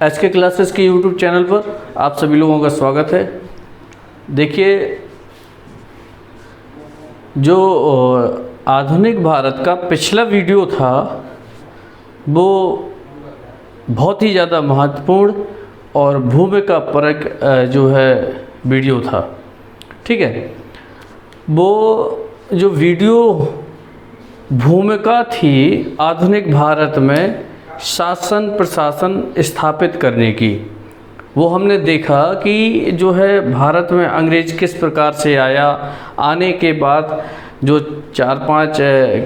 SK classes के YouTube channel पर आप सभी लोगों का स्वागत है। देखिए, जो आधुनिक भारत का पिछला वीडियो था वो बहुत ही ज़्यादा महत्वपूर्ण और भूमिका परक जो है वीडियो था। ठीक है, वो जो वीडियो भूमिका थी आधुनिक भारत में शासन प्रशासन स्थापित करने की, वो हमने देखा कि जो है भारत में अंग्रेज किस प्रकार से आया। आने के बाद जो 4-5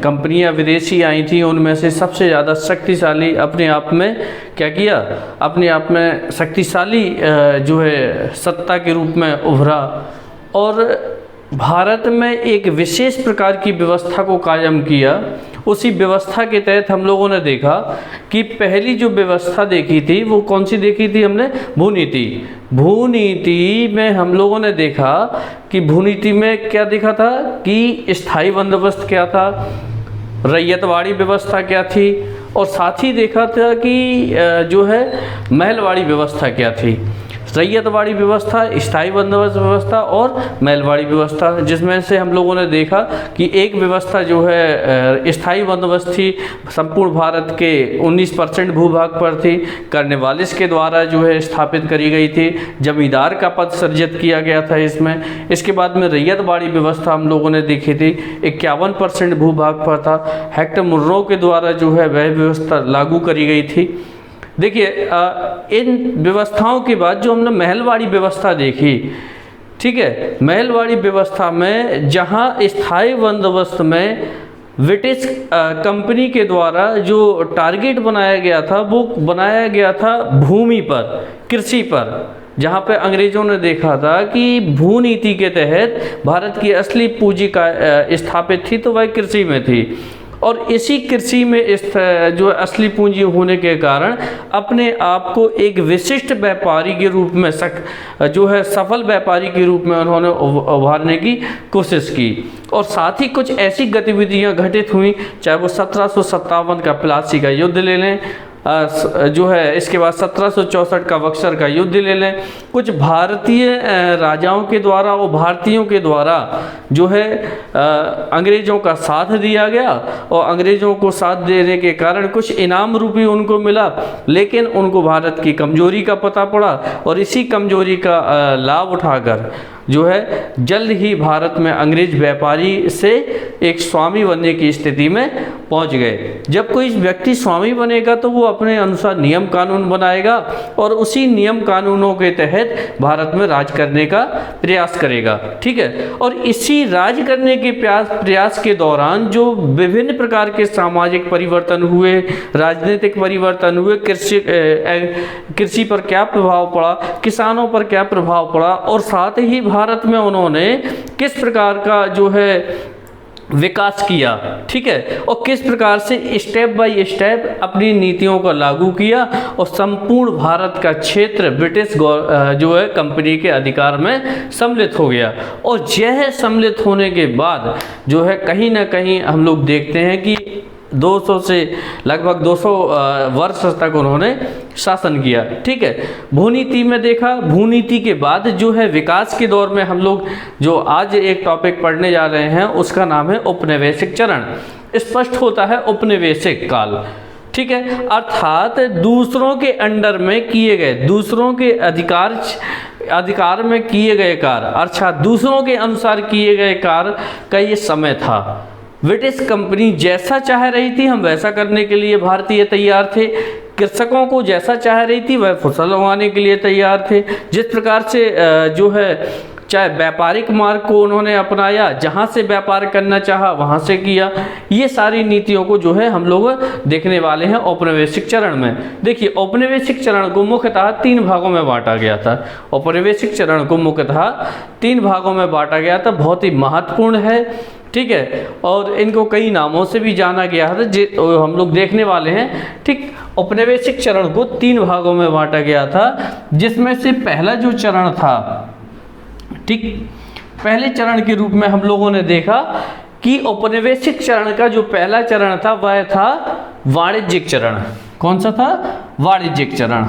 कंपनियां विदेशी आई थी, उनमें से सबसे ज़्यादा शक्तिशाली अपने आप में क्या किया, अपने आप में शक्तिशाली जो है सत्ता के रूप में उभरा और भारत में एक विशेष प्रकार की व्यवस्था को कायम किया। उसी व्यवस्था के तहत हम लोगों ने देखा कि पहली जो व्यवस्था देखी थी वो कौन सी देखी थी हमने, भूनीति। भूनीति में हम लोगों ने देखा कि भूनीति में क्या देखा था कि स्थायी बंदोबस्त क्या था, रैयतवाड़ी व्यवस्था क्या थी, और साथ ही देखा था कि जो है महलवाड़ी व्यवस्था क्या थी। रैयतवाड़ी व्यवस्था, स्थायी बंदोबस्त व्यवस्था और महलवाड़ी व्यवस्था, जिसमें से हम लोगों ने देखा कि एक व्यवस्था जो है स्थायी बंदोबस्त थी, संपूर्ण भारत के 19% भूभाग पर थी, कार्नवालिस के द्वारा जो है स्थापित करी गई थी। जमींदार का पद सृजित किया गया था इसमें। इसके बाद में रैयतवाड़ी व्यवस्था हम लोगों ने देखी थी, 51% भूभाग पर था। हेक्टर मुर्रों के द्वारा जो है वह व्यवस्था लागू करी गई थी। देखिए, इन व्यवस्थाओं के बाद जो हमने महलवाड़ी व्यवस्था देखी, ठीक है, महलवाड़ी व्यवस्था में जहां स्थायी बंदोबस्त में ब्रिटिश कंपनी के द्वारा जो टारगेट बनाया गया था वो बनाया गया था भूमि पर, कृषि पर, जहाँ पे अंग्रेज़ों ने देखा था कि भूनीति के तहत भारत की असली पूंजी का स्थापित थी तो वह कृषि में थी। और इसी कृषि में इस जो असली पूंजी होने के कारण अपने आप को एक विशिष्ट व्यापारी के रूप में जो है सफल व्यापारी के रूप में उन्होंने उभारने की कोशिश की। और साथ ही कुछ ऐसी गतिविधियां घटित हुई, चाहे वो 1757 का प्लासी का युद्ध ले लें, जो है इसके बाद 1764 का बक्सर का युद्ध ले लें। कुछ भारतीय राजाओं के द्वारा और भारतीयों के द्वारा जो है अंग्रेज़ों का साथ दिया गया और अंग्रेज़ों को साथ देने के कारण कुछ इनाम रूपी उनको मिला, लेकिन उनको भारत की कमजोरी का पता पड़ा और इसी कमजोरी का लाभ उठाकर जो है जल्द ही भारत में अंग्रेज व्यापारी से एक स्वामी बनने की स्थिति में पहुंच गए। जब कोई व्यक्ति स्वामी बनेगा तो वो अपने अनुसार नियम कानून बनाएगा और उसी नियम कानूनों के तहत भारत में राज करने का प्रयास करेगा। ठीक है, और इसी राज करने के प्रयास के दौरान जो विभिन्न प्रकार के सामाजिक परिवर्तन हुए, राजनीतिक परिवर्तन हुए, कृषि पर क्या प्रभाव पड़ा, किसानों पर क्या प्रभाव पड़ा, और साथ ही भारत में उन्होंने किस प्रकार का जो है विकास किया, ठीक है, और किस प्रकार से स्टेप बाय स्टेप अपनी नीतियों को लागू किया और संपूर्ण भारत का क्षेत्र ब्रिटिश जो है कंपनी के अधिकार में सम्मिलित हो गया। और यह सम्मिलित होने के बाद जो है कहीं ना कहीं हम लोग देखते हैं कि 200 से लगभग 200 वर्ष तक उन्होंने शासन किया। ठीक है, भूनीति में देखा। भूनीति के बाद जो है विकास के दौर में हम लोग जो आज एक टॉपिक पढ़ने जा रहे हैं उसका नाम है औपनिवेशिक चरण। स्पष्ट होता है औपनिवेशिक काल, ठीक है, अर्थात दूसरों के अंडर में किए गए, दूसरों के अधिकार में किए गए कार्य, अर्थात दूसरों के अनुसार किए गए कार्य का ये समय था। ब्रिटिश कंपनी जैसा चाह रही थी हम वैसा करने के लिए भारतीय तैयार थे। कृषकों को जैसा चाह रही थी वह फसल उगाने के लिए तैयार थे। जिस प्रकार से जो है चाहे व्यापारिक मार्ग को उन्होंने अपनाया, जहाँ से व्यापार करना चाहा वहाँ से किया। ये सारी नीतियों को जो है हम लोग देखने वाले हैं औपनिवेशिक चरण में। देखिए, औपनिवेशिक चरण को मुख्यतः 3 भागों में बांटा गया था। औपनिवेशिक चरण को मुख्यतः 3 भागों में बांटा गया था। बहुत ही महत्वपूर्ण है, ठीक है, और इनको कई नामों से भी जाना गया है जो हम लोग देखने वाले हैं। ठीक, औपनिवेशिक चरण को 3 भागों में बांटा गया था, जिसमें से पहला जो चरण था, ठीक, पहले चरण के रूप में हम लोगों ने देखा कि औपनिवेशिक चरण का जो पहला चरण था वह था वाणिज्यिक चरण। कौन सा था? वाणिज्यिक चरण।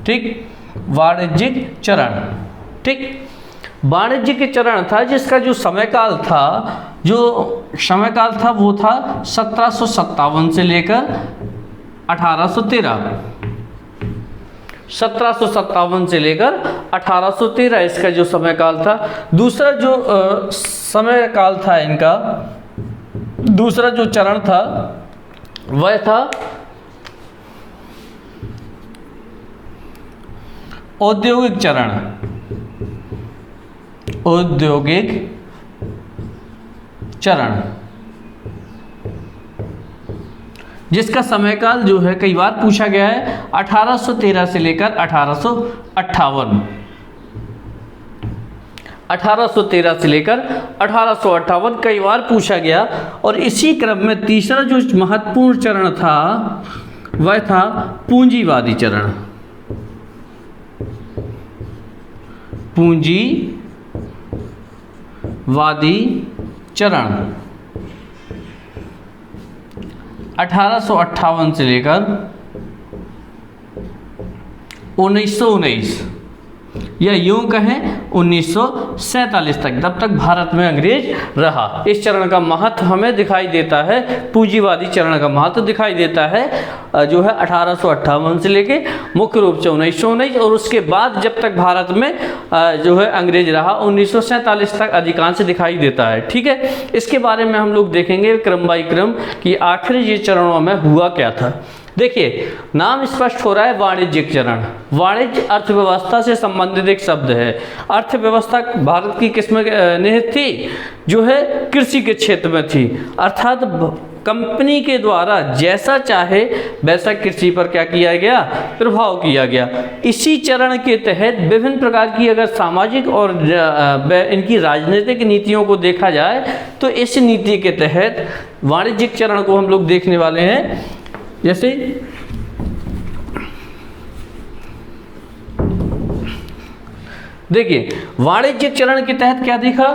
ठीक, वाणिज्यिक चरण। ठीक, वाणिज्यिक चरण था जिसका जो সময়काल था वो था 1757 से लेकर 1813। 1757 से लेकर 1813 इसका जो समयकाल था। दूसरा जो समयकाल था इनका, दूसरा जो चरण था वह था औद्योगिक चरण। औद्योगिक चरण जिसका समयकाल जो है कई बार पूछा गया है 1813 से लेकर 1858। 1813 से लेकर 1858 कई बार पूछा गया। और इसी क्रम में तीसरा जो महत्वपूर्ण चरण था वह था पूंजीवादी चरण। पूंजीवादी चरण 1858 से लेकर 1919 या यूं कहें 1947 तक, तब तक भारत में अंग्रेज रहा। इस चरण का महत्व हमें दिखाई देता है, पूंजीवादी चरण का महत्व दिखाई देता है जो है 1858 से लेके मुख्य रूप से 1919, और उसके बाद जब तक भारत में जो है अंग्रेज रहा 1947 तक अधिकांश दिखाई देता है। ठीक है, इसके बारे में हम लोग देखेंगे क्रम बाई क्रम कि आखिर ये चरणों में हुआ क्या था। देखिए, नाम स्पष्ट हो रहा है वाणिज्यिक चरण। वाणिज्य अर्थव्यवस्था से संबंधित एक शब्द है। अर्थव्यवस्था भारत की किसमें निहित थी? जो है कृषि के क्षेत्र में थी, अर्थात कंपनी के द्वारा जैसा चाहे वैसा कृषि पर क्या किया गया? प्रभाव किया गया। इसी चरण के तहत विभिन्न प्रकार की अगर सामाजिक और इनकी राजनीतिक नीतियों को देखा जाए तो इस नीति के तहत वाणिज्यिक चरण को हम लोग देखने वाले हैं। जैसे देखिए, वाणिज्यिक चरण के तहत क्या देखा?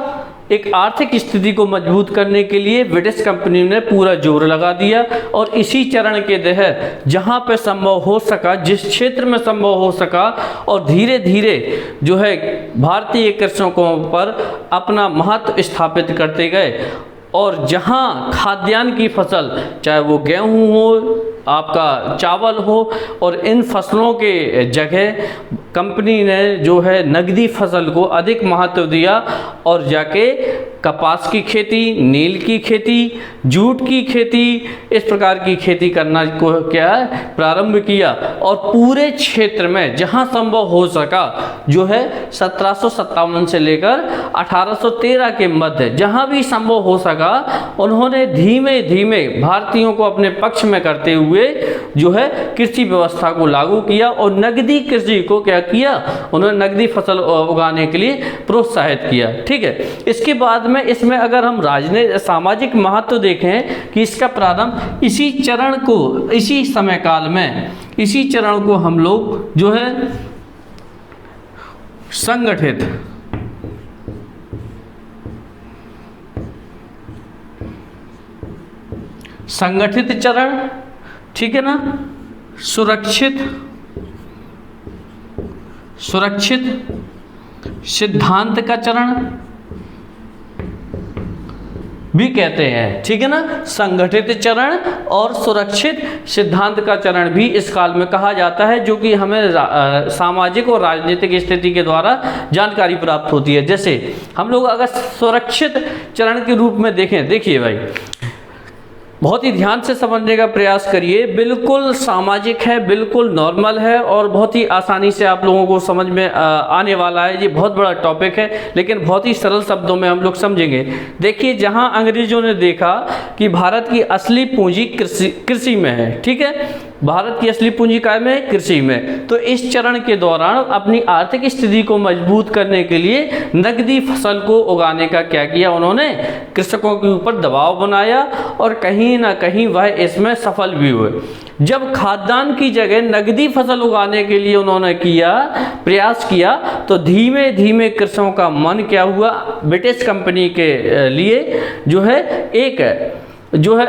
एक आर्थिक स्थिति को मजबूत करने के लिए ब्रिटिश कंपनी ने पूरा जोर लगा दिया, और इसी चरण के तहत जहां पे संभव हो सका, जिस क्षेत्र में संभव हो सका, और धीरे धीरे जो है भारतीय कृषकों पर अपना महत्व स्थापित करते गए। और जहां खाद्यान्न की फसल, चाहे वो गेहूं हो, आपका चावल हो, और इन फसलों के जगह कंपनी ने जो है नगदी फसल को अधिक महत्व दिया और जाके कपास की खेती, नील की खेती, जूट की खेती, इस प्रकार की खेती करना को क्या है प्रारंभ किया। और पूरे क्षेत्र में जहां संभव हो सका जो है 1757 से लेकर 1813 के मध्य जहां भी संभव हो सका, उन्होंने धीमे धीमे भारतीयों को अपने पक्ष में करते हुए जो है कृषि व्यवस्था को लागू किया और नगदी कृषि को क्या किया? उन्होंने नगदी फसल उगाने के लिए प्रोत्साहित किया। ठीक है, इसके बाद में इसमें अगर हम राजनीतिक सामाजिक महत्व देखें कि इसका प्रारंभ इसी चरण को, इसी समय काल में, इसी चरण को हम लोग जो है संगठित चरण, ठीक है ना, सुरक्षित सिद्धांत का चरण भी कहते हैं। ठीक है ना, संगठित चरण और सुरक्षित सिद्धांत का चरण भी इस काल में कहा जाता है, जो कि हमें सामाजिक और राजनीतिक स्थिति के द्वारा जानकारी प्राप्त होती है। जैसे हम लोग अगर सुरक्षित चरण के रूप में देखें, देखिए भाई बहुत ही ध्यान से समझने का प्रयास करिए, बिल्कुल सामाजिक है, बिल्कुल नॉर्मल है और बहुत ही आसानी से आप लोगों को समझ में आने वाला है। ये बहुत बड़ा टॉपिक है लेकिन बहुत ही सरल शब्दों में हम लोग समझेंगे। देखिए, जहां अंग्रेजों ने देखा कि भारत की असली पूंजी कृषि में है, ठीक है, भारत की असली पूंजी काय में है? कृषि में। तो इस चरण के दौरान अपनी आर्थिक स्थिति को मजबूत करने के लिए नगदी फसल को उगाने का क्या किया? उन्होंने कृषकों के ऊपर दबाव बनाया और कहीं ना कहीं वह इसमें सफल भी हुए। जब खाद्यान्न की जगह नगदी फसल उगाने के लिए उन्होंने प्रयास किया तो धीमे धीमे कृषकों का मन क्या हुआ? ब्रिटिश कंपनी के लिए जो है एक जो है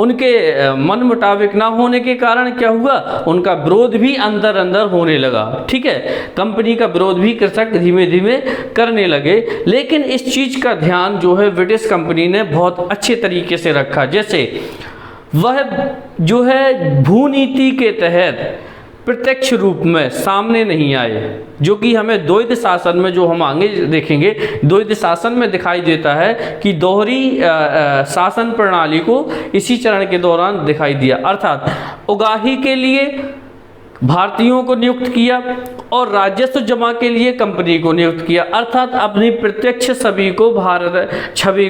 उनके मन मुताबिक ना होने के कारण क्या हुआ, उनका विरोध भी अंदर अंदर होने लगा। ठीक है, कंपनी का विरोध भी कृषक धीमे धीमे करने लगे। लेकिन इस चीज़ का ध्यान जो है ब्रिटिश कंपनी ने बहुत अच्छे तरीके से रखा। जैसे वह जो है भूनीति के तहत प्रत्यक्ष रूप में सामने नहीं आए, जो कि हमें द्वैध शासन में, जो हम आगे देखेंगे, द्वैध शासन में दिखाई देता है कि दोहरी शासन प्रणाली को इसी चरण के दौरान दिखाई दिया। अर्थात उगाही के लिए भारतीयों को नियुक्त किया और राजस्व जमा के लिए कंपनी को नियुक्त किया। अर्थात अपनी प्रत्यक्ष छवि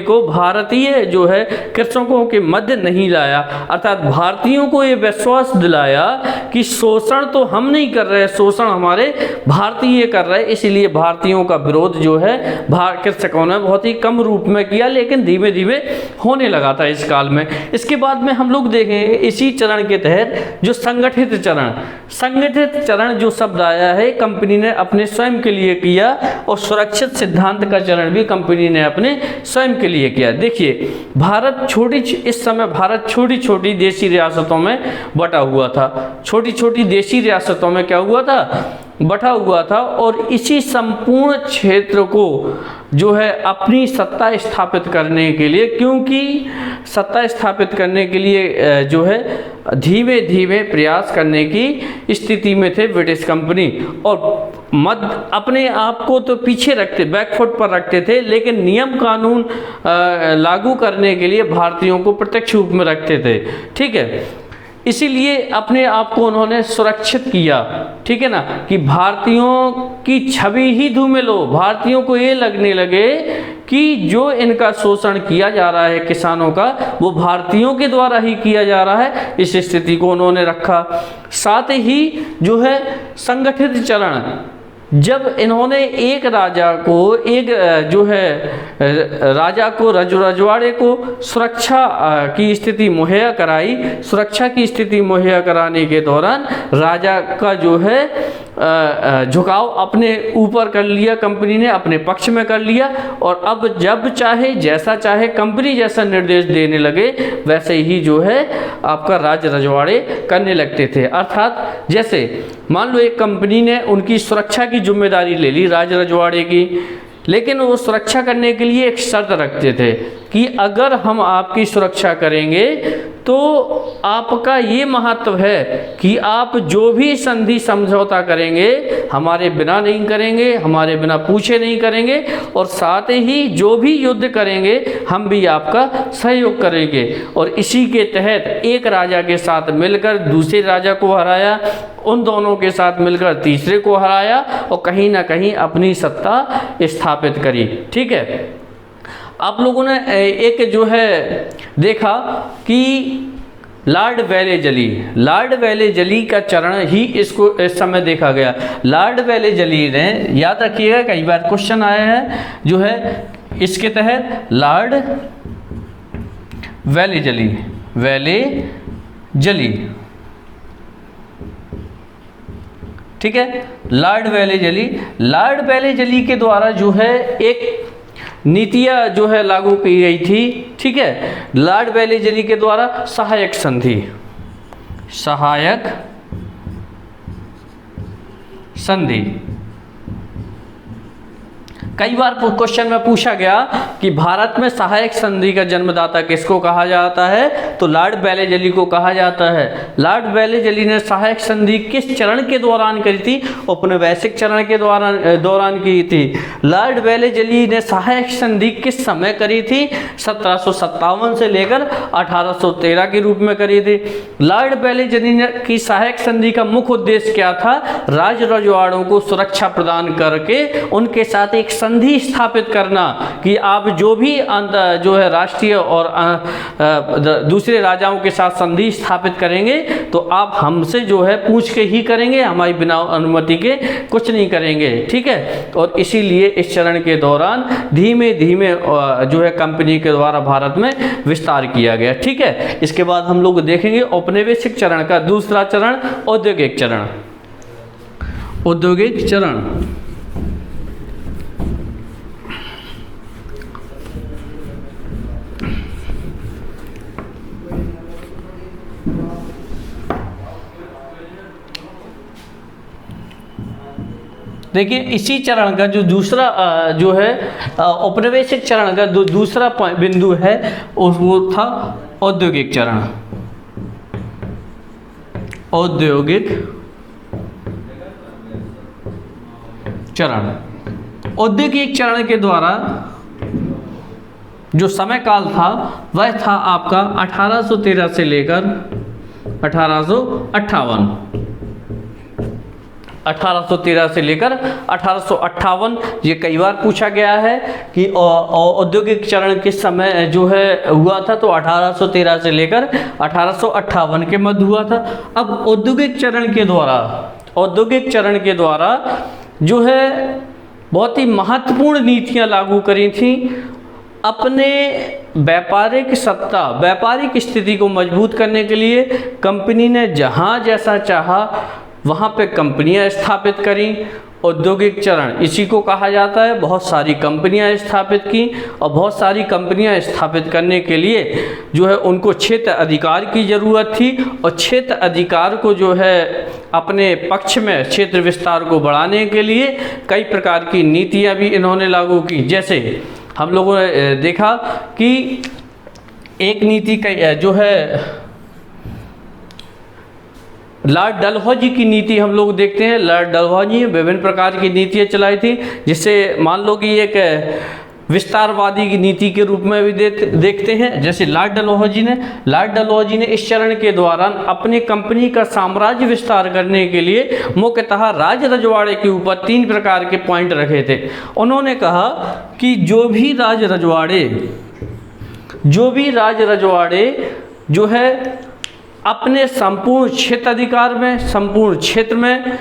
को भारतीय जो है कृषकों के मध्य नहीं लाया। अर्थात भारतीयों को ये विश्वास दिलाया कि शोषण तो हम नहीं कर रहे, शोषण हमारे भारतीय कर रहे। इसलिए भारतीयों का विरोध जो है कृषकों ने बहुत ही कम रूप में किया, लेकिन धीमे धीमे होने लगा था इस काल में। इसके बाद में हम लोग देखेंगे इसी चरण के तहत जो संगठित चरण जो शब्द आया है, कंपनी ने अपने स्वयं के लिए किया, और सुरक्षित सिद्धांत का चरण भी कंपनी ने अपने स्वयं के लिए किया। देखिए, इस समय भारत छोटी छोटी देशी रियासतों में बटा हुआ था। छोटी छोटी देशी रियासतों में क्या हुआ था, बटा हुआ था, और इसी संपूर्ण क्षेत्र को जो है अपनी सत्ता स्थापित करने के लिए, क्योंकि सत्ता स्थापित करने के लिए जो है धीमे धीमे प्रयास करने की स्थिति में थे ब्रिटिश कंपनी, और अपने आप को तो पीछे रखते, बैकफुट पर रखते थे, लेकिन नियम कानून लागू करने के लिए भारतीयों को प्रत्यक्ष रूप में रखते थे। ठीक है, इसीलिए अपने आप को उन्होंने सुरक्षित किया। ठीक है ना, कि भारतीयों की छवि ही धूमिल हो, भारतीयों को ये लगने लगे कि जो इनका शोषण किया जा रहा है किसानों का, वो भारतीयों के द्वारा ही किया जा रहा है। इस स्थिति को उन्होंने रखा। साथ ही जो है संगठित चरण, जब इन्होंने एक राजा को रजवाड़े को सुरक्षा की स्थिति मुहैया कराई, सुरक्षा की स्थिति मुहैया कराने के दौरान राजा का जो है झुकाव अपने ऊपर कर लिया, कंपनी ने अपने पक्ष में कर लिया, और अब जब चाहे जैसा चाहे कंपनी जैसा निर्देश देने लगे, वैसे ही जो है आपका राज रजवाड़े करने लगते थे। अर्थात जैसे मान लो एक कंपनी ने उनकी सुरक्षा की जिम्मेदारी ले ली राज रजवाड़े की, लेकिन वो सुरक्षा करने के लिए एक शर्त रखते थे कि अगर हम आपकी सुरक्षा करेंगे तो आपका ये महत्व है कि आप जो भी संधि समझौता करेंगे हमारे बिना नहीं करेंगे, हमारे बिना पूछे नहीं करेंगे, और साथ ही जो भी युद्ध करेंगे हम भी आपका सहयोग करेंगे। और इसी के तहत एक राजा के साथ मिलकर दूसरे राजा को हराया, उन दोनों के साथ मिलकर तीसरे को हराया, और कहीं ना कहीं अपनी सत्ता स्थापित करी। ठीक है, आप लोगों ने एक जो है देखा कि लॉर्ड वेलेजली का चरण ही इसको इस समय देखा गया। लॉर्ड वेलेजली ने, याद रखिएगा कई बार क्वेश्चन आया है जो है इसके तहत, लॉर्ड वेलेजली ठीक है, लॉर्ड वेलेजली के द्वारा जो है एक नीतियाँ जो है लागू की गई थी। ठीक है, लॉर्ड वेलेजली के द्वारा सहायक संधि कई बार क्वेश्चन में पूछा गया कि भारत में सहायक संधि का जन्मदाता किसको कहा जाता है, तो लॉर्ड वेलेजली को कहा जाता है। लॉर्ड वेलेजली ने सहायक संधि किस चरण के दौरान करी थी? औपनिवेशिक चरण के दौरान की थी। लॉर्ड वेलेजली ने सहायक संधि किस समय करी थी? 1757 से लेकर 1813 के रूप में करी थी। लॉर्ड वेलेजली की सहायक संधि का मुख्य उद्देश्य क्या था? राज रजवाड़ों को सुरक्षा प्रदान करके उनके साथ एक संधि स्थापित करना कि आप जो भी जो है राष्ट्रीय और दूसरे राजाओं के साथ संधि स्थापित करेंगे तो आप हमसे जो है पूछ के ही करेंगे, हमारी बिना अनुमति के कुछ नहीं करेंगे। ठीक है, और इसीलिए इस चरण के दौरान धीमे धीमे जो है कंपनी के द्वारा भारत में विस्तार किया गया। ठीक है, इसके बाद हम लोग देखेंगे औपनिवेशिक चरण का दूसरा चरण, औद्योगिक चरण। औद्योगिक चरण देखिए इसी चरण का जो दूसरा जो है औपनिवेशिक चरण का दूसरा बिंदु है वो था औद्योगिक चरण। औद्योगिक चरण, औद्योगिक चरण के द्वारा जो समय काल था वह था आपका 1813 से लेकर 1858। 1813 से लेकर 1858, ये कई बार पूछा गया है कि औद्योगिक चरण किस समय जो है हुआ था, तो 1813 से लेकर 1858 के मध्य हुआ था। अब औद्योगिक चरण के द्वारा जो है बहुत ही महत्वपूर्ण नीतियां लागू करी थी। अपने व्यापारिक सत्ता, व्यापारिक स्थिति को मजबूत करने के लिए कंपनी ने जहां जैसा चाहा वहाँ पे कंपनियां स्थापित करी। औद्योगिक चरण इसी को कहा जाता है। बहुत सारी कंपनियां स्थापित की और बहुत सारी कंपनियां स्थापित करने के लिए जो है उनको क्षेत्र अधिकार की ज़रूरत थी, और क्षेत्र अधिकार को जो है अपने पक्ष में क्षेत्र विस्तार को बढ़ाने के लिए कई प्रकार की नीतियां भी इन्होंने लागू की। जैसे हम लोगों ने देखा कि एक नीति का जो है लॉर्ड डलहौजी की नीति हम लोग देखते हैं। लॉर्ड डलहौजी विभिन्न प्रकार की नीतियाँ चलाई थी, जिससे मान लो कि एक विस्तारवादी की नीति के रूप में भी देखते हैं। जैसे लॉर्ड डलहौजी ने इस चरण के दौरान अपनी कंपनी का साम्राज्य विस्तार करने के लिए मुख्यतः राज रजवाड़े के ऊपर 3 प्रकार के पॉइंट रखे थे। उन्होंने कहा कि जो भी राज रजवाड़े जो है अपने संपूर्ण क्षेत्र अधिकार में, संपूर्ण क्षेत्र में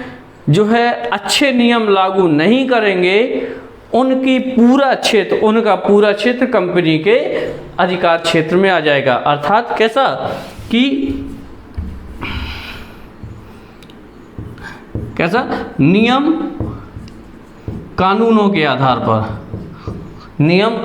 जो है अच्छे नियम लागू नहीं करेंगे, उनका पूरा क्षेत्र कंपनी के अधिकार क्षेत्र में आ जाएगा। अर्थात कैसा नियम कानूनों के आधार पर, नियम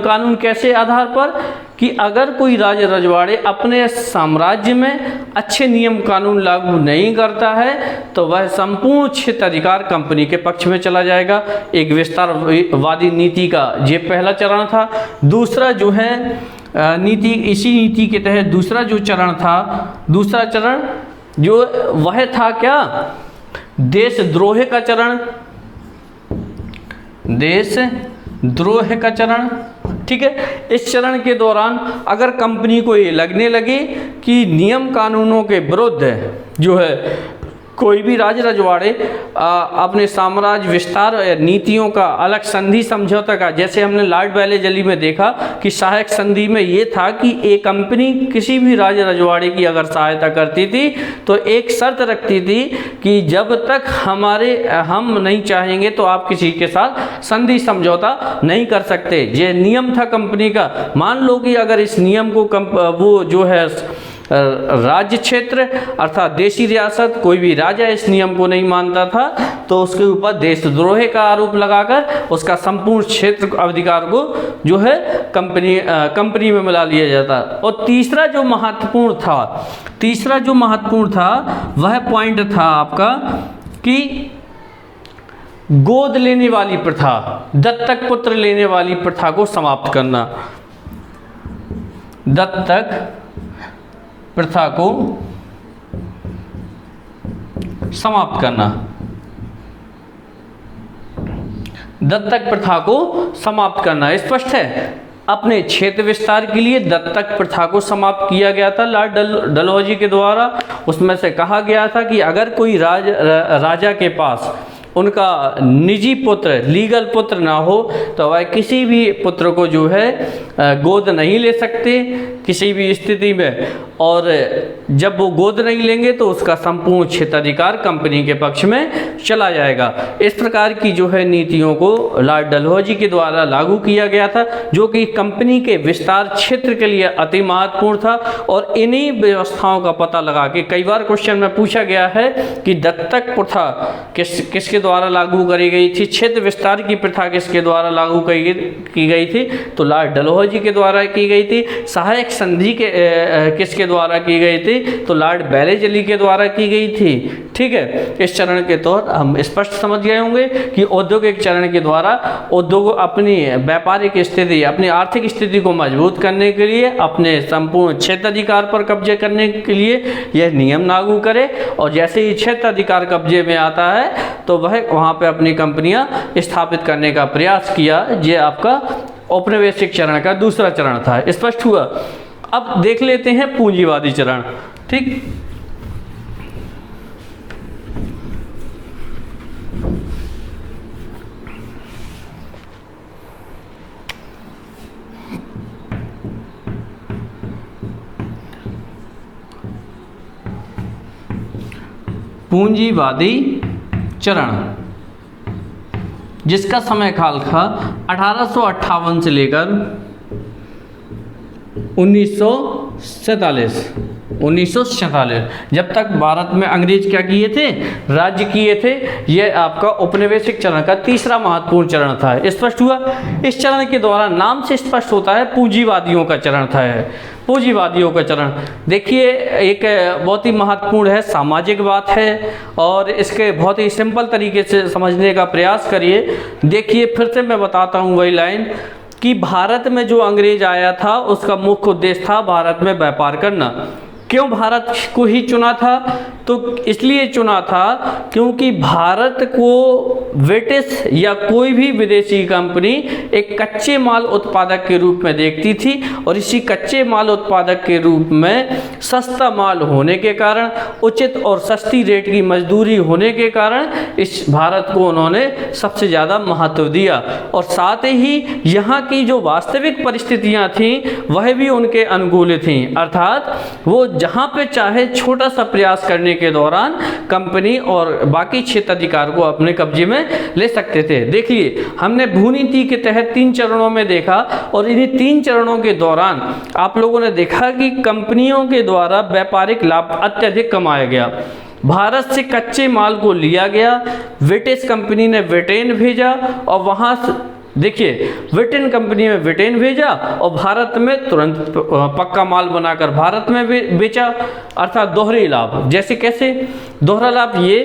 कानून कैसे आधार पर कि अगर कोई राज रजवाड़े अपने साम्राज्य में अच्छे नियम कानून लागू नहीं करता है तो वह संपूर्ण क्षेत्र अधिकार कंपनी के पक्ष में चला जाएगा। एक विस्तारवादी नीति का ये पहला चरण था। दूसरा जो है इसी नीति के तहत दूसरा चरण जो वह था क्या, देशद्रोह का चरण। ठीक है, इस चरण के दौरान अगर कंपनी को ये लगने लगे कि नियम कानूनों के विरुद्ध जो है कोई भी राज रजवाड़े अपने साम्राज्य विस्तार नीतियों का अलग संधि समझौता का, जैसे हमने लॉर्ड वेलेस्ली में देखा कि सहायक संधि में ये था कि एक कंपनी किसी भी राज रजवाड़े की अगर सहायता करती थी तो एक शर्त रखती थी कि जब तक हम नहीं चाहेंगे तो आप किसी के साथ संधि समझौता नहीं कर सकते। ये नियम था कंपनी का। मान लो कि अगर इस नियम को वो जो है राज्य क्षेत्र अर्थात देशी रियासत कोई भी राजा इस नियम को नहीं मानता था तो उसके ऊपर देशद्रोह का आरोप लगाकर उसका संपूर्ण क्षेत्र अधिकार को जो है कंपनी में मिला लिया जाता। और तीसरा जो महत्वपूर्ण था वह पॉइंट था आपका कि गोद लेने वाली प्रथा, दत्तक पुत्र लेने वाली प्रथा को समाप्त करना। दत्तक प्रथा को समाप्त करना स्पष्ट है। अपने क्षेत्र विस्तार के लिए दत्तक प्रथा को समाप्त किया गया था लॉर्ड डलहौजी के द्वारा। उसमें से कहा गया था कि अगर कोई राजा के पास उनका निजी पुत्र, लीगल पुत्र ना हो तो वह किसी भी पुत्र को जो है गोद नहीं ले सकते किसी भी स्थिति में, और जब वो गोद नहीं लेंगे तो उसका संपूर्ण क्षेत्राधिकार कंपनी के पक्ष में चला जाएगा। इस प्रकार की जो है नीतियों को लॉर्ड डलहौजी के द्वारा लागू किया गया था, जो कि कंपनी के विस्तार क्षेत्र के लिए अति महत्वपूर्ण था। और इन्हीं व्यवस्थाओं का पता लगा के कई बार क्वेश्चन में पूछा गया है कि दत्तक प्रथा किसके द्वारा लागू करी गई थी, क्षेत्र विस्तार की प्रथा किसके द्वारा लागू की गई थी, तो लॉर्ड डलहौजी के द्वारा की गई थी। सहायक संधि के किसके द्वारा की गई थी, तो लॉर्ड बैलेजली के द्वारा की गई थी। ठीक है, इस चरण के तहत हम स्पष्ट समझ गए होंगे कि औद्योगिक चरण के द्वारा उद्योग अपनी व्यापारिक स्थिति, अपनी आर्थिक स्थिति को मजबूत करने के लिए, अपने संपूर्ण क्षेत्राधिकार पर कब्जे करने के लिए यह नियम लागू करे, और जैसे ही क्षेत्राधिकार कब्जे में आता है तो वह वहाँ पे अपनी कंपनियां स्थापित करने का प्रयास किया। ये आपका औपनिवेशिक चरण का दूसरा चरण था। स्पष्ट हुआ। अब देख लेते हैं पूंजीवादी चरण। ठीक, पूंजीवादी चरण जिसका समय काल था 1858 से लेकर 1947 जब तक भारत में अंग्रेज क्या किए थे, राज्य किए थे। यह आपका औपनिवेशिक चरण का तीसरा महत्वपूर्ण चरण था। स्पष्ट हुआ। इस चरण के दौरान नाम से स्पष्ट होता है पूंजीवादियों का चरण था। पूंजीवादियों का चरण देखिए एक बहुत ही महत्वपूर्ण है, सामाजिक बात है, और इसके बहुत ही सिंपल तरीके से समझने का प्रयास करिए। देखिए फिर से मैं बताता हूँ वही लाइन कि भारत में जो अंग्रेज आया था उसका मुख्य उद्देश्य था भारत में व्यापार करना। क्यों भारत को ही चुना था, तो इसलिए चुना था क्योंकि भारत को ब्रिटिश या कोई भी विदेशी कंपनी एक कच्चे माल उत्पादक के रूप में देखती थी, और इसी कच्चे माल उत्पादक के रूप में सस्ता माल होने के कारण, उचित और सस्ती रेट की मजदूरी होने के कारण इस भारत को उन्होंने सबसे ज़्यादा महत्व दिया। और साथ ही यहाँ की जो वास्तविक परिस्थितियाँ थीं वह भी उनके अनुकूल थीं, अर्थात वो जहाँ पे चाहे छोटा सा प्रयास करने के दौरान कंपनी और बाकी क्षेत्राधिकार को अपने कब्जे में ले सकते थे। देखिए हमने भूनीति के तहत 3 चरणों में देखा, और इन्हीं 3 चरणों के दौरान आप लोगों ने देखा कि कंपनियों के द्वारा व्यापारिक लाभ अत्यधिक कमाया गया। भारत से कच्चे माल को लिया गया, ब्रिटिश कंपनी ने ब्रिटेन भेजा, और वहाँ देखिए ब्रिटेन कंपनी में ब्रिटेन भेजा और भारत में तुरंत पक्का माल बनाकर भारत में बेचा, अर्थात दोहरे लाभ। जैसे कैसे दोहरा लाभ, ये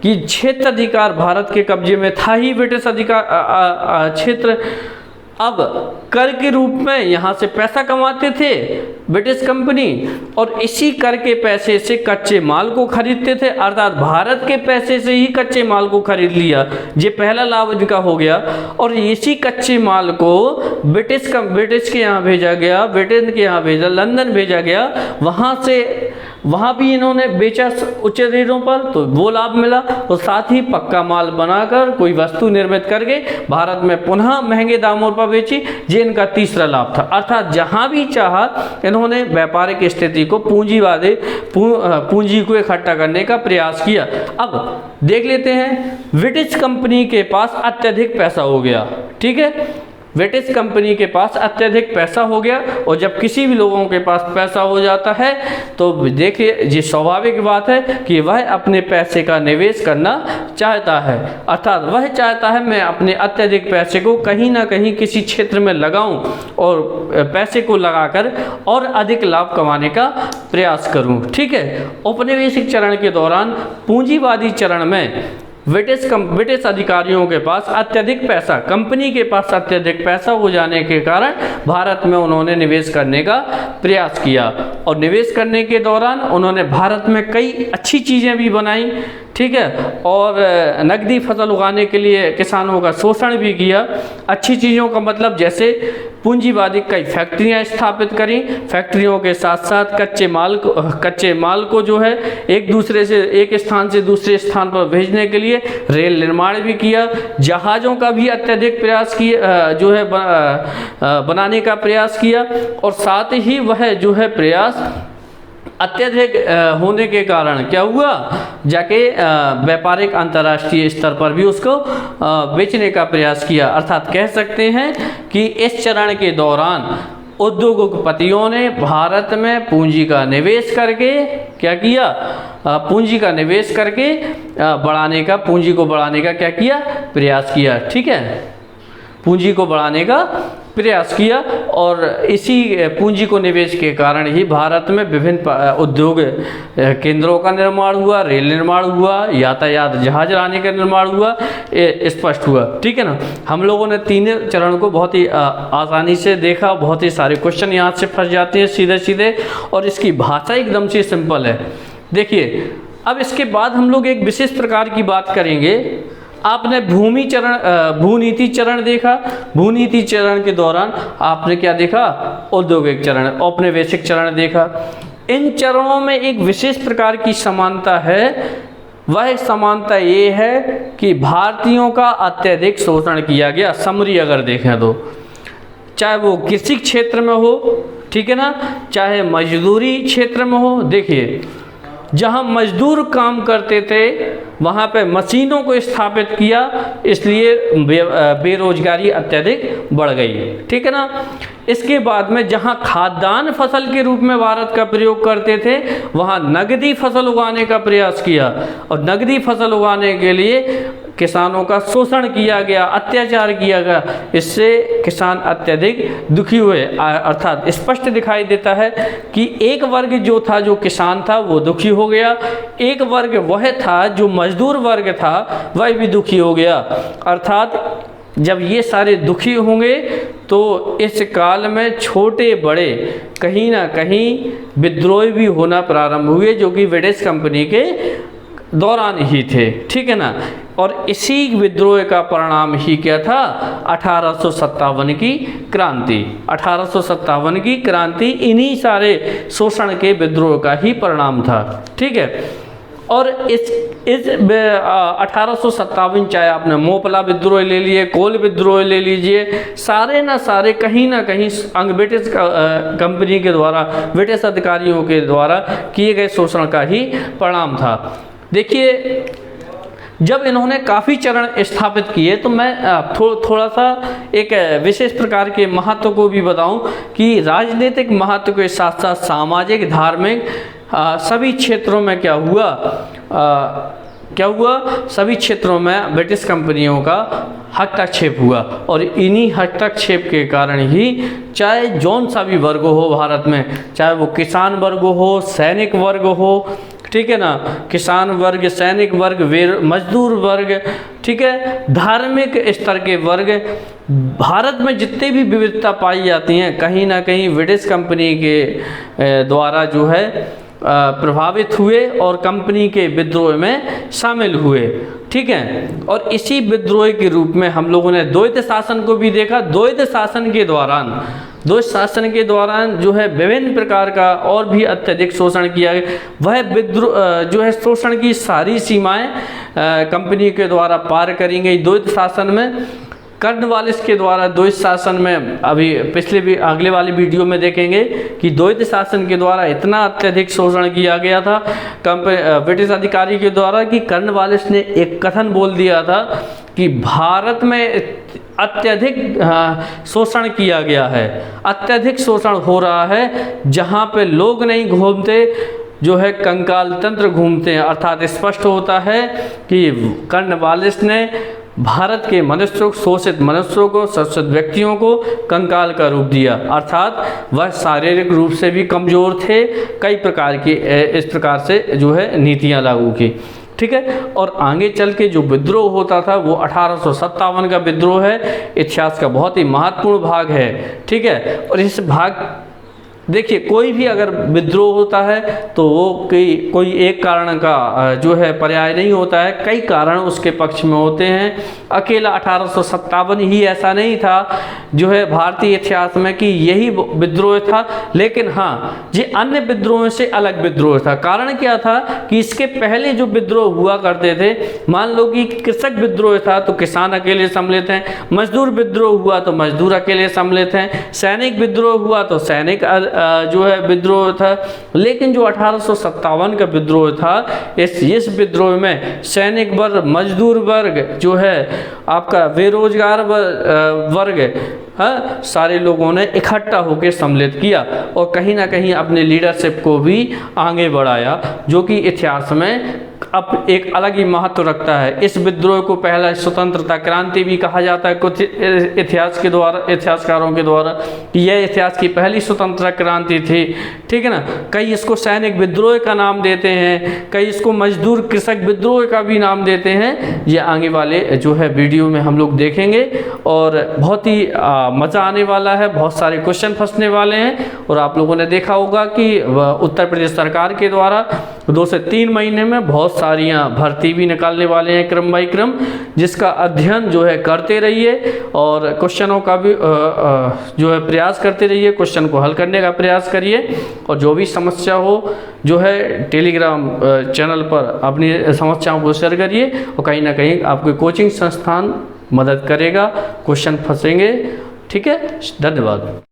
कि क्षेत्राधिकार भारत के कब्जे में था ही ब्रिटिश अधिकार क्षेत्र, अब कर के रूप में यहाँ से पैसा कमाते थे ब्रिटिश कंपनी, और इसी कर के पैसे से कच्चे माल को खरीदते थे, अर्थात भारत के पैसे से ही कच्चे माल को खरीद लिया। ये पहला लाभ इनका हो गया। और इसी कच्चे माल को ब्रिटिश के यहाँ भेजा गया, ब्रिटेन के यहाँ भेजा, लंदन भेजा गया, वहाँ भी इन्होंने बेचा उच्च रेटों पर, तो वो लाभ मिला। और साथ ही पक्का माल बनाकर कोई वस्तु निर्मित करके भारत में पुनः महंगे दामों पर बेची, ये इनका तीसरा लाभ था। अर्थात जहाँ भी चाहा इन्होंने व्यापारिक स्थिति को पूंजी को इकट्ठा करने का प्रयास किया। अब देख लेते हैं, ब्रिटिश कंपनी के पास अत्यधिक पैसा हो गया। ठीक है, ब्रिटिश कंपनी के पास अत्यधिक पैसा हो गया, और जब किसी भी लोगों के पास पैसा हो जाता है तो देखिए ये स्वाभाविक बात है कि वह अपने पैसे का निवेश करना चाहता है, अर्थात वह चाहता है मैं अपने अत्यधिक पैसे को कहीं ना कहीं किसी क्षेत्र में लगाऊं और पैसे को लगाकर और अधिक लाभ कमाने का प्रयास करूं। ठीक है, औपनिवेशिक चरण के दौरान पूंजीवादी चरण में ब्रिटिश अधिकारियों के पास अत्यधिक पैसा, कंपनी के पास अत्यधिक पैसा हो जाने के कारण भारत में उन्होंने निवेश करने का प्रयास किया, और निवेश करने के दौरान उन्होंने भारत में कई अच्छी चीज़ें भी बनाई। ठीक है, और नकदी फसल उगाने के लिए किसानों का शोषण भी किया। अच्छी चीज़ों का मतलब जैसे पूंजीवादी कई फैक्ट्रियां स्थापित करी, फैक्ट्रियों के साथ साथ कच्चे माल को जो है एक स्थान से दूसरे स्थान पर भेजने के लिए रेल निर्माण भी किया, जहाज़ों का भी अत्यधिक प्रयास किया, जो है बनाने का प्रयास किया, और साथ ही वह जो है प्रयास अत्यधिक होने के कारण क्या हुआ, जाके व्यापारिक अंतर्राष्ट्रीय स्तर पर भी उसको बेचने का प्रयास किया। अर्थात कह सकते हैं कि इस चरण के दौरान उद्योगपतियों ने भारत में पूंजी का निवेश करके क्या किया, पूंजी का निवेश करके पूंजी को बढ़ाने का क्या किया, प्रयास किया। ठीक है, पूंजी को बढ़ाने का प्रयास किया और इसी पूंजी को निवेश के कारण ही भारत में विभिन्न उद्योग केंद्रों का निर्माण हुआ, रेल निर्माण हुआ, यातायात जहाज लाने का निर्माण हुआ, स्पष्ट हुआ। ठीक है ना। हम लोगों ने तीनों चरण को बहुत ही आसानी से देखा। बहुत ही सारे क्वेश्चन यहाँ से फंस जाते हैं सीधे सीधे, और इसकी भाषा एकदम से सिंपल है। देखिए, अब इसके बाद हम लोग एक विशेष प्रकार की बात करेंगे। आपने भूनीति चरण देखा। भूनीति चरण के दौरान आपने क्या देखा? औद्योगिक चरण, औपनिवेशिक चरण देखा। इन चरणों में एक विशेष प्रकार की समानता है। वह समानता ये है कि भारतीयों का अत्यधिक शोषण किया गया। समरी अगर देखें तो, चाहे वो कृषि क्षेत्र में हो, ठीक है ना, चाहे मजदूरी क्षेत्र में हो। देखिए, जहाँ मजदूर काम करते थे वहाँ पे मशीनों को स्थापित किया, इसलिए बेरोजगारी अत्यधिक बढ़ गई। ठीक है ना। इसके बाद में जहाँ खाद्यान्न फसल के रूप में भारत का प्रयोग करते थे, वहाँ नगदी फसल उगाने का प्रयास किया, और नगदी फसल उगाने के लिए किसानों का शोषण किया गया, अत्याचार किया गया। इससे किसान अत्यधिक दुखी हुए। अर्थात स्पष्ट दिखाई देता है कि एक वर्ग जो था, जो किसान था, वो दुखी हो गया। एक वर्ग वह था जो मजदूर वर्ग था, वह भी दुखी हो गया। अर्थात जब ये सारे दुखी होंगे तो इस काल में छोटे बड़े कहीं ना कहीं विद्रोह भी होना प्रारंभ हुए, जो कि ब्रिटिश कंपनी के दौरान ही थे। ठीक है ना। और इसी विद्रोह का परिणाम ही क्या था? 1857 की क्रांति। 1857 की क्रांति इन्हीं सारे शोषण के विद्रोह का ही परिणाम था। ठीक है। और इस 1857, चाहे आपने मोपला विद्रोह ले लिए, कोल विद्रोह ले लीजिए, सारे ना सारे कहीं ना कहीं ब्रिटिश कंपनी के द्वारा, ब्रिटिश अधिकारियों के द्वारा किए गए शोषण का ही परिणाम था। देखिए, जब इन्होंने काफ़ी चरण स्थापित किए तो मैं थोड़ा सा एक विशेष प्रकार के महत्व को भी बताऊं कि राजनीतिक महत्व के साथ साथ सामाजिक, धार्मिक सभी क्षेत्रों में क्या हुआ, सभी क्षेत्रों में ब्रिटिश कंपनियों का हस्तक्षेप हुआ। और इन्हीं हस्तक्षेप के कारण ही चाहे जौन सा भी वर्ग हो भारत में, चाहे वो किसान वर्ग हो, सैनिक वर्ग हो, ठीक है ना, किसान वर्ग, सैनिक वर्ग, मजदूर वर्ग, ठीक है, धार्मिक स्तर के वर्ग, भारत में जितने भी विविधता पाई जाती हैं कहीं ना कहीं ब्रिटिश कंपनी के द्वारा जो है प्रभावित हुए और कंपनी के विद्रोह में शामिल हुए। ठीक है। और इसी विद्रोह के रूप में हम लोगों ने द्वैत शासन को भी देखा। द्वैत शासन के दौरान जो है विभिन्न प्रकार का और भी अत्यधिक शोषण किया गया। वह विद्रोह जो है शोषण की सारी सीमाएं कंपनी के द्वारा पार करी गई। द्वैत शासन में कर्नवालिस के द्वारा, द्वैत शासन में अभी अगले वाली वीडियो में देखेंगे कि द्वैत शासन के द्वारा इतना अत्यधिक शोषण किया गया था ब्रिटिश अधिकारी के द्वारा कि कर्नवालिस ने एक कथन बोल दिया था कि भारत में अत्यधिक शोषण किया गया है, अत्यधिक शोषण हो रहा है, जहाँ पे लोग नहीं घूमते, जो है कंकाल तंत्र घूमते हैं। अर्थात स्पष्ट होता है कि कर्नवालिस ने भारत के मनुष्यों, शोषित मनुष्यों को, शोषित व्यक्तियों को कंकाल का रूप दिया। अर्थात वह शारीरिक रूप से भी कमज़ोर थे। कई प्रकार की इस प्रकार से जो है नीतियां लागू की। ठीक है। और आगे चल के जो विद्रोह होता था वो 1857 का विद्रोह है। इतिहास का बहुत ही महत्वपूर्ण भाग है। ठीक है। और इस भाग देखिए, कोई भी अगर विद्रोह होता है तो वो कोई एक कारण का जो है पर्याय नहीं होता है, कई कारण उसके पक्ष में होते हैं। अकेला 1857 ही ऐसा नहीं था जो है भारतीय इतिहास में कि यही विद्रोह था, लेकिन हाँ, ये अन्य विद्रोहों से अलग विद्रोह था। कारण क्या था कि इसके पहले जो विद्रोह हुआ करते थे, मान लो कि कृषक विद्रोह था तो किसान अकेले सम्मिलित हैं, मजदूर विद्रोह हुआ तो मजदूर अकेले सम्मिलित हैं, सैनिक विद्रोह हुआ तो सैनिक जो है विद्रोह था। लेकिन जो 1857 का विद्रोह था, इस विद्रोह में सैनिक वर्ग, मजदूर वर्ग, जो है आपका बेरोजगार वर्ग, हाँ, सारे लोगों ने इकट्ठा होकर सम्मिलित किया और कहीं ना कहीं अपने लीडरशिप को भी आगे बढ़ाया, जो कि इतिहास में अब एक अलग ही महत्व रखता है। इस विद्रोह को पहला स्वतंत्रता क्रांति भी कहा जाता है कुछ इतिहासकारों के द्वारा कि यह इतिहास की पहली स्वतंत्रता क्रांति थी, ठीक है ना। कई इसको सैनिक विद्रोह का नाम देते हैं, कई इसको मजदूर कृषक विद्रोह का भी नाम देते हैं। ये आगे वाले जो है वीडियो में हम लोग देखेंगे और बहुत ही मज़ा आने वाला है, बहुत सारे क्वेश्चन फंसने वाले हैं। और आप लोगों ने देखा होगा कि उत्तर प्रदेश सरकार के द्वारा 2 से 3 महीने में बहुत सारियां भर्ती भी निकालने वाले हैं क्रम बाई क्रम, जिसका अध्ययन जो है करते रहिए और क्वेश्चनों का भी जो है प्रयास करते रहिए, क्वेश्चन को हल करने का प्रयास करिए। और जो भी समस्या हो जो है टेलीग्राम चैनल पर अपनी समस्याओं को शेयर करिए और कहीं ना कहीं आपके कोचिंग संस्थान मदद करेगा, क्वेश्चन फंसेंगे। ठीक है, धन्यवाद।